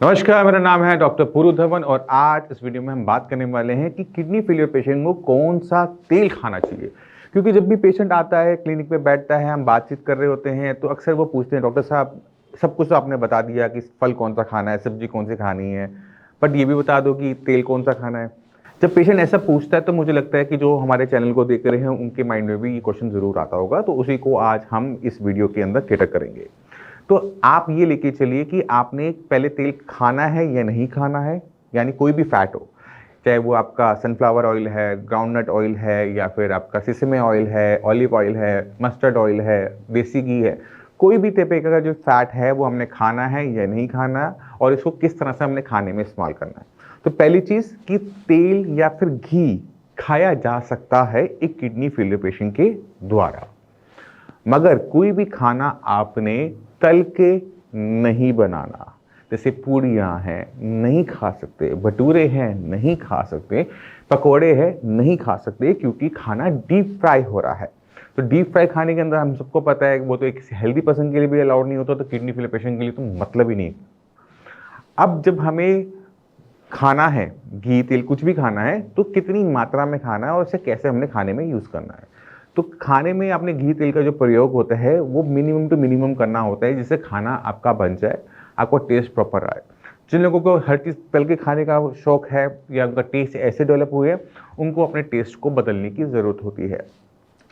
नमस्कार, मेरा नाम है डॉक्टर पूरू धवन और आज इस वीडियो में हम बात करने वाले हैं कि किडनी फेलियर पेशेंट को कौन सा तेल खाना चाहिए। क्योंकि जब भी पेशेंट आता है, क्लिनिक पे बैठता है, हम बातचीत कर रहे होते हैं तो अक्सर वो पूछते हैं, डॉक्टर साहब सब कुछ तो आपने बता दिया कि फल कौन सा खाना है, सब्जी कौन सी खानी है, बट ये भी बता दो कि तेल कौन सा खाना है। जब पेशेंट ऐसा पूछता है तो मुझे लगता है कि जो हमारे चैनल को देख रहे हैं उनके माइंड में भी ये क्वेश्चन ज़रूर आता होगा, तो उसी को आज हम इस वीडियो के अंदर कैटर करेंगे। तो आप ये लेके चलिए कि आपने पहले तेल खाना है या नहीं खाना है, यानी कोई भी फैट हो, चाहे वो आपका सनफ्लावर ऑयल है, ग्राउंडनट ऑयल है, या फिर आपका सिसमे ऑयल है, ऑलिव ऑयल है, मस्टर्ड ऑयल है, देसी घी है, कोई भी तरीके का जो फैट है वो हमने खाना है या नहीं खाना और इसको किस तरह से हमने खाने में इस्तेमाल करना है। तो पहली चीज़ कि तेल या फिर घी खाया जा सकता है एक किडनी फेलियर पेशेंट के द्वारा, मगर कोई भी खाना आपने तल के नहीं बनाना। जैसे पूड़ियाँ हैं नहीं खा सकते, भटूरे हैं नहीं खा सकते, पकोड़े हैं नहीं खा सकते, क्योंकि खाना डीप फ्राई हो रहा है। तो डीप फ्राई खाने के अंदर हम सबको पता है वो तो एक हेल्दी पर्सन के लिए भी अलाउड नहीं होता, तो किडनी फेलियर पेशेंट के लिए तो मतलब ही नहीं। अब जब हमें खाना है घी तेल कुछ भी खाना है तो कितनी मात्रा में खाना है और इसे कैसे हमने खाने में यूज़ करना है। तो खाने में आपने घी तेल का जो प्रयोग होता है वो मिनिमम टू मिनिमम करना होता है, जिससे खाना आपका बन जाए, आपको टेस्ट प्रॉपर आए। जिन लोगों को हर चीज़ तल के खाने का शौक है या उनका टेस्ट ऐसे डेवलप हुए है, उनको अपने टेस्ट को बदलने की ज़रूरत होती है।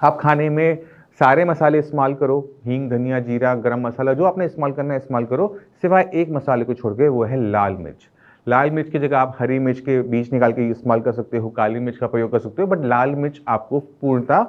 आप खाने में सारे मसाले इस्तेमाल करो, हींग, धनिया, जीरा, गरम मसाला जो आपने इस्तेमाल करना है इस्तेमाल करो, सिवाय एक मसाले को छोड़ के, वो है लाल मिर्च। लाल मिर्च की जगह आप हरी मिर्च के बीज निकाल के इस्तेमाल कर सकते हो, काली मिर्च का प्रयोग कर सकते हो, बट लाल मिर्च आपको पूर्णतः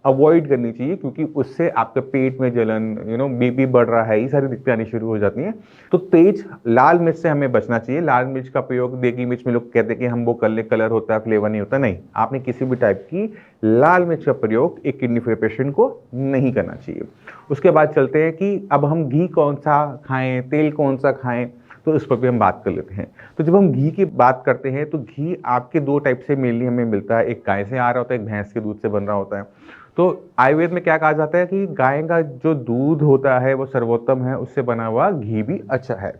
अवॉइड करनी चाहिए, क्योंकि उससे आपके पेट में जलन, बीपी बढ़ रहा है, ये सारी दिक्कतें आनी शुरू हो जाती हैं। तो तेज लाल मिर्च से हमें बचना चाहिए। लाल मिर्च का प्रयोग, देगी मिर्च में लोग कहते हैं कि हम वो कर ले, कलर होता है, फ्लेवर नहीं होता, नहीं, आपने किसी भी टाइप की लाल मिर्च का प्रयोग एक किडनी फेलियर पेशेंट को नहीं करना चाहिए। उसके बाद चलते हैं कि अब हम घी कौन सा खाएं, तेल कौन सा खाएं, तो इस पर भी हम बात कर लेते हैं। तो जब हम घी की बात करते हैं तो घी आपके दो टाइप से मेनली हमें मिलता है, एक गाय से आ रहा होता है, एक भैंस के दूध से बन रहा होता है। तो आयुर्वेद में क्या कहा जाता है कि गाय का जो दूध होता है वो सर्वोत्तम है, उससे बना हुआ घी भी अच्छा है।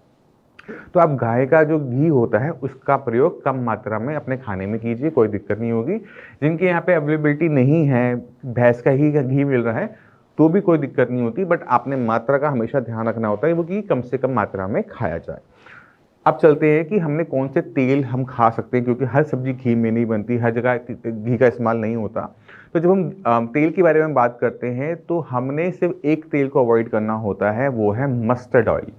तो आप गाय का जो घी होता है उसका प्रयोग कम मात्रा में अपने खाने में कीजिए, कोई दिक्कत नहीं होगी। जिनके यहाँ पे अवेलेबिलिटी नहीं है, भैंस का ही घी मिल रहा है, तो भी कोई दिक्कत नहीं होती, बट आपने मात्रा का हमेशा ध्यान रखना होता है, वो कि कम से कम मात्रा में खाया जाए। अब चलते हैं कि हमने कौन से तेल हम खा सकते हैं, क्योंकि हर सब्जी घी में नहीं बनती, हर जगह घी का इस्तेमाल नहीं होता। तो जब हम तेल के बारे में बात करते हैं तो हमने सिर्फ एक तेल को अवॉइड करना होता है, वो है मस्टर्ड ऑयल।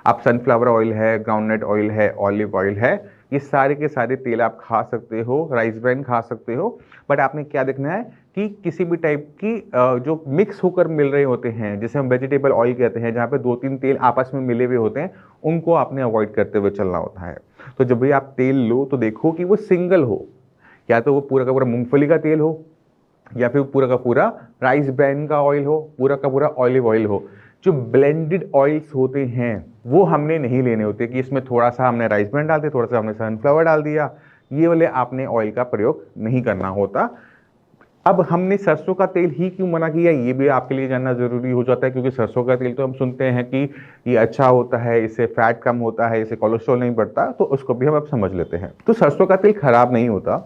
आप सनफ्लावर ऑयल है, ग्राउंडनट ऑयल है, ऑलिव ऑयल है, ये सारे के सारे तेल आप खा सकते हो, राइस ब्रान खा सकते हो, बट आपने क्या देखना है कि किसी भी टाइप की जो मिक्स होकर मिल रहे होते हैं, जिसे हम वेजिटेबल ऑयल कहते हैं, जहाँ पे दो तीन तेल आपस में मिले हुए होते हैं, उनको आपने अवॉइड करते हुए चलना होता है। तो जब भी आप तेल लो तो देखो कि वो सिंगल हो, या तो वो पूरा का पूरा मूंगफली का तेल हो, या फिर पूरा का पूरा राइस ब्रान का ऑयल हो, पूरा का पूरा ऑलिव ऑयल हो। जो ब्लेंडेड ऑयल्स होते हैं वो हमने नहीं लेने होते कि इसमें थोड़ा सा हमने राइस ब्रान डाल दिया, थोड़ा सा हमने सनफ्लावर डाल दिया, ये वाले आपने ऑयल का प्रयोग नहीं करना होता। अब हमने सरसों का तेल ही क्यों मना किया, ये भी आपके लिए जानना जरूरी हो जाता है, क्योंकि सरसों का तेल तो हम सुनते हैं कि ये अच्छा होता है, इससे फैट कम होता है, इससे कोलेस्ट्रॉल नहीं बढ़ता, तो उसको भी हम अब समझ लेते हैं। तो सरसों का तेल खराब नहीं होता।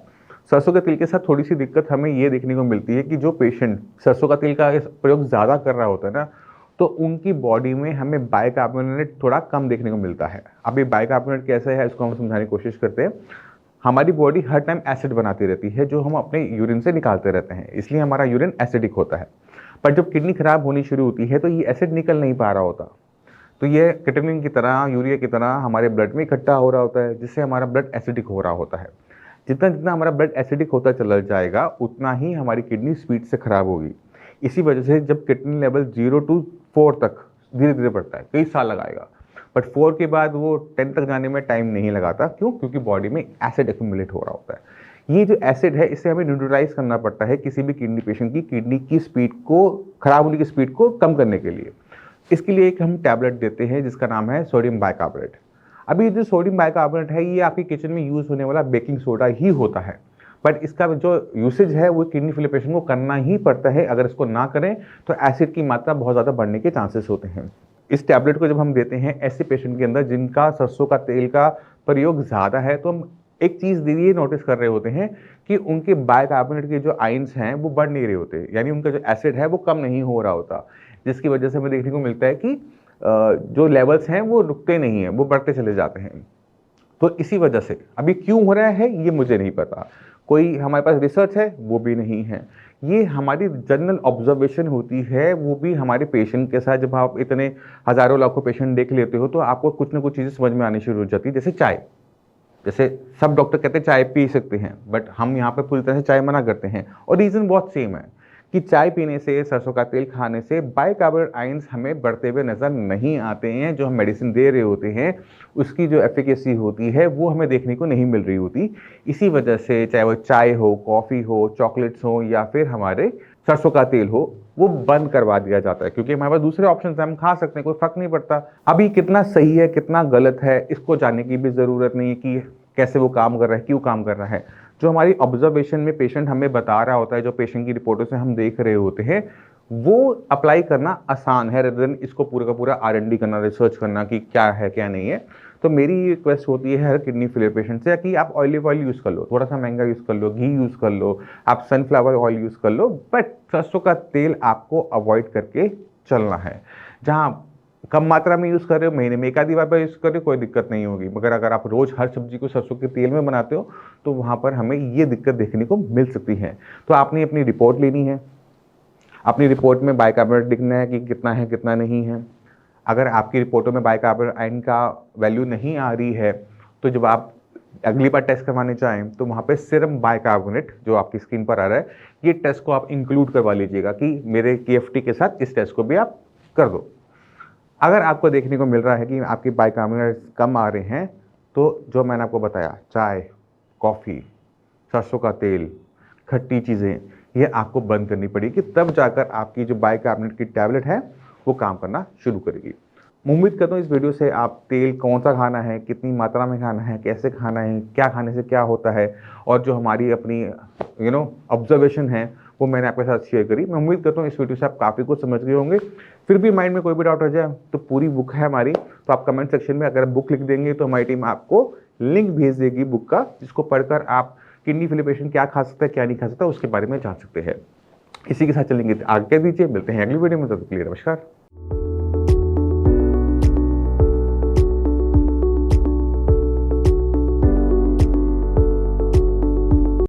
सरसों के तेल के साथ थोड़ी सी दिक्कत हमें ये देखने को मिलती है कि जो पेशेंट सरसों का तेल का प्रयोग ज़्यादा कर रहा होता है ना, तो उनकी बॉडी में हमें बाइकार्बोनेट थोड़ा कम देखने को मिलता है। अब ये बाइकार्बोनेट कैसे है इसको हम समझाने की कोशिश करते हैं। हमारी बॉडी हर टाइम एसिड बनाती रहती है, जो हम अपने यूरिन से निकालते रहते हैं, इसलिए हमारा यूरिन एसिडिक होता है। पर जब किडनी खराब होनी शुरू होती है तो ये एसिड निकल नहीं पा रहा होता, तो ये केटोनिन की तरह, यूरिया की तरह हमारे ब्लड में इकट्ठा हो रहा होता है, जिससे हमारा ब्लड एसिडिक हो रहा होता है। जितना जितना हमारा ब्लड एसिडिक होता चला जाएगा उतना ही हमारी किडनी स्पीड से खराब होगी। इसी वजह से जब किडनी लेवल 0 to 4 तक धीरे धीरे बढ़ता है, कई साल लगाएगा, बट 4 के बाद वो 10 तक जाने में टाइम नहीं लगाता। क्यों? क्योंकि बॉडी में एसिड एक्यूमुलेट हो रहा होता है। ये जो एसिड है इसे हमें न्यूट्रलाइज करना पड़ता है किसी भी किडनी पेशेंट की किडनी की स्पीड को, खराब होने की स्पीड को कम करने के लिए। इसके लिए एक हम टैबलेट देते हैं जिसका नाम है सोडियम बाइकार्बोनेट। अभी जो सोडियम बाइकार्बोनेट है ये आपके किचन में यूज़ होने वाला बेकिंग सोडा ही होता है, बट इसका जो यूसेज है वो किडनी फेलियर पेशेंट को करना ही पड़ता है। अगर इसको ना करें तो एसिड की मात्रा बहुत ज़्यादा बढ़ने के चांसेस होते हैं। इस टैबलेट को जब हम देते हैं ऐसे पेशेंट के अंदर जिनका सरसों का तेल का प्रयोग ज़्यादा है, तो हम एक चीज़ ये नोटिस कर रहे होते हैं कि उनके बाइकार्बोनेट के जो आयंस हैं वो बढ़ नहीं रहे होते, यानी उनका जो एसिड है वो कम नहीं हो रहा होता, जिसकी वजह से हमें देखने को मिलता है कि जो लेवल्स हैं वो रुकते नहीं हैं, वो बढ़ते चले जाते हैं। तो इसी वजह से अभी क्यों हो रहा है ये मुझे नहीं पता, कोई हमारे पास रिसर्च है वो भी नहीं है, ये हमारी जनरल ऑब्जर्वेशन होती है, वो भी हमारे पेशेंट के साथ। जब आप इतने हज़ारों लाखों पेशेंट देख लेते हो तो आपको कुछ ना कुछ चीज़ें समझ में आनी शुरू हो जाती है। जैसे चाय, जैसे सब डॉक्टर कहते हैं चाय पी सकते हैं, बट हम यहाँ पे पूरी तरह से चाय मना करते हैं, और रीज़न बहुत सेम है कि चाय पीने से, सरसों का तेल खाने से बाइकार्बोनेट आयंस हमें बढ़ते हुए नज़र नहीं आते हैं। जो हम मेडिसिन दे रहे होते हैं उसकी जो एफिकेसी होती है वो हमें देखने को नहीं मिल रही होती। इसी वजह से चाहे वो चाय हो, कॉफ़ी हो, चॉकलेट्स हो या फिर हमारे सरसों का तेल हो, वो बंद करवा दिया जाता है, क्योंकि हमारे पास दूसरे ऑप्शन है, हम खा सकते हैं, कोई फ़र्क नहीं पड़ता। अभी कितना सही है कितना गलत है इसको जानने की भी ज़रूरत नहीं है कि कैसे वो काम कर रहा है, क्यों काम कर रहा है। जो हमारी ऑब्जर्वेशन में पेशेंट हमें बता रहा होता है, जो पेशेंट की रिपोर्टों से हम देख रहे होते हैं, वो अप्लाई करना आसान है, रेदर देन इसको पूरा का पूरा R&D करना, रिसर्च करना कि क्या है क्या नहीं है। तो मेरी रिक्वेस्ट होती है हर किडनी फेलियर पेशेंट से कि आप ऑलिव ऑयल यूज़ कर लो, थोड़ा सा महंगा यूज़ कर लो, घी यूज़ कर लो, आप सनफ्लावर ऑयल यूज़ कर लो, बट सरसों का तेल आपको अवॉइड करके चलना है। जहाँ कम मात्रा में यूज़ कर रहे हो, महीने में एक आधी बार यूज़ कर रहे हो, कोई दिक्कत नहीं होगी, मगर अगर आप रोज़ हर सब्जी को सरसों के तेल में बनाते हो तो वहाँ पर हमें ये दिक्कत देखने को मिल सकती है। तो आपने अपनी रिपोर्ट लेनी है, अपनी रिपोर्ट में बाइकार्बोनेट लिखना है कि कितना है कितना नहीं है। अगर आपकी रिपोर्टों में बाइकार्बोनेट आयन का वैल्यू नहीं आ रही है तो जब आप अगली बार टेस्ट करवाने चाहें तो वहाँ पे सीरम बाइकार्बोनेट जो आपकी स्क्रीन पर आ रहा है, ये टेस्ट को आप इंक्लूड करवा लीजिएगा कि मेरे KFT के साथ इस टेस्ट को भी आप कर दो। अगर आपको देखने को मिल रहा है कि आपके बाइकार्बोनेट कम आ रहे हैं, तो जो मैंने आपको बताया, चाय, कॉफ़ी, सरसों का तेल, खट्टी चीज़ें, ये आपको बंद करनी पड़ेगी, तब जाकर आपकी जो बाइकार्बोनेट की टैबलेट है वो काम करना शुरू करेगी। मैं उम्मीद करता हूँ इस वीडियो से आप तेल कौन सा खाना है, कितनी मात्रा में खाना है, कैसे खाना है, क्या खाने से क्या होता है, और जो हमारी अपनी ऑब्जर्वेशन है वो मैंने आपके साथ शेयर करी। मैं उम्मीद करता हूँ इस वीडियो से आप काफ़ी कुछ समझ गए होंगे। फिर भी माइंड में कोई भी डाउट रह जाए तो पूरी बुक है हमारी, तो आप कमेंट सेक्शन में अगर बुक लिख देंगे तो हमारी टीम आपको लिंक भेज देगी बुक का, जिसको पढ़कर आप किडनी फेलियर पेशेंट क्या खा सकता है क्या नहीं खा सकता उसके बारे में जान सकते हैं। इसी के साथ चलेंगे आगे दीजिए, मिलते हैं अगली वीडियो में, तब तक के लिए नमस्कार।